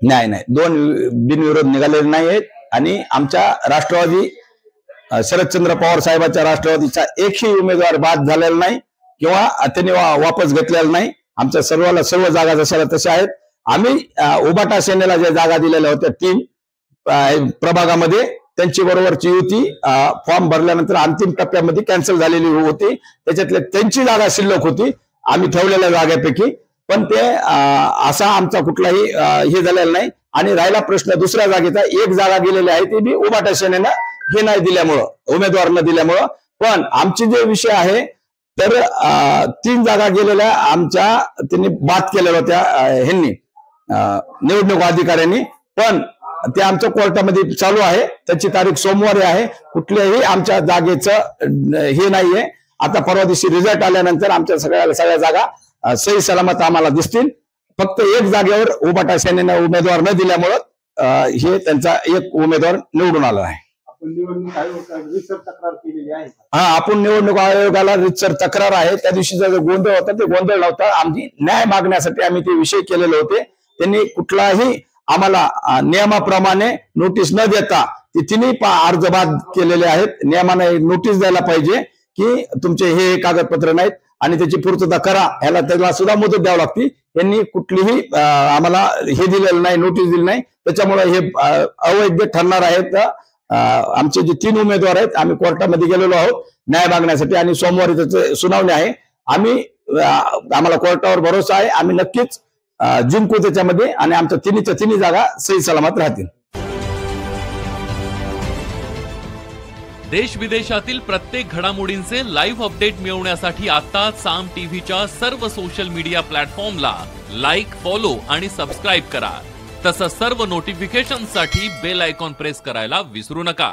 नाही नाही, दोन बिनविरोध निघालेले नाही आहेत आणि आमच्या राष्ट्रवादी शरदचंद्र पवार साहेबांच्या राष्ट्रवादीचा एकही उमेदवार बाद झालेला नाही किंवा त्यांनी वापस घेतलेला नाही। आमच्या सर्व जागा जशाला तशा आहेत। आम्ही उबाटा सेनेला ज्या जागा दिलेल्या होत्या 3 प्रभागामध्ये त्यांची बरोबरची युती फॉर्म भरल्यानंतर अंतिम टप्प्यामध्ये कॅन्सल झालेली होती, त्याच्यातले त्यांची जागा शिल्लक होती आम्ही ठेवलेल्या जागेपैकी, पण ते असा आमचा कुठलाही हे झालेला नाही। आणि राहिला प्रश्न दुसऱ्या जागेचा, एक जागा गेलेली आहे ती बी उबाटा सेनेनं हे नाही दिल्यामुळं, उमेदवार न दिल्यामुळं। पण आमची जे विषय आहे तर 3 जागा गेलेल्या आमच्या त्यांनी बाद केलेल्या होत्या ह्यांनी निवडणूक अधिकाऱ्यांनी, पण ते आमच्या कोर्टामध्ये चालू आहे, त्याची तारीख सोमवारी आहे। कुठल्याही आमच्या जागेचं हे नाहीये। आता परवा दिवशी रिझल्ट आल्यानंतर आमच्या सगळ्या जागा सही सलामत आम्हाला दिसतील। फक्त एक जागेवर उबाटा सेनेनं उमेदवार न दिल्यामुळं हे त्यांचा एक उमेदवार निवडून आला आहे। आपण निवडणूक आयोगाला रितसर तक्रार आहे। त्या दिवशीचा जो गोंधळ होता ते गोंधळ नव्हता, आमची न्याय मागण्यासाठी आम्ही ते विषय केलेले होते। त्यांनी कुठलाही आम्हाला नियमाप्रमाणे नोटीस न देता ते तिन्ही अर्ज बाद केलेले आहेत। नियमाने नोटीस द्यायला पाहिजे की तुमचे हे कागदपत्र नाहीत आणि त्याची पूर्तता करा, त्याला सुद्धा मुदत द्यावी लागते। यांनी कुठलीही आम्हाला हे दिलेलं नाही, नोटीस दिली नाही, त्याच्यामुळे हे अवैध ठरणार आहेत। आमचे जे 3 उमेदवार आहेत आम्ही कोर्टामध्ये गेलेलो आहोत न्याय मागण्यासाठी आणि सोमवारी त्याची सुनावणी आहे। आम्हाला कोर्टावर भरोसा आहे, आम्ही नक्कीच जिंकू त्याच्यामध्ये आणि आमच्या तिन्ही जागा सही सलामत राहतील। देश विदेशातील प्रत्येक घडामोडींचे लाईव्ह अपडेट मिळवण्यासाठी आता साम टीव्हीच्या सर्व सोशल मीडिया प्लॅटफॉर्मला लाईक, फॉलो आणि सबस्क्राईब करा। तसंच सर्व नोटिफिकेशनसाठी बेल आयकॉन प्रेस करायला विसरू नका।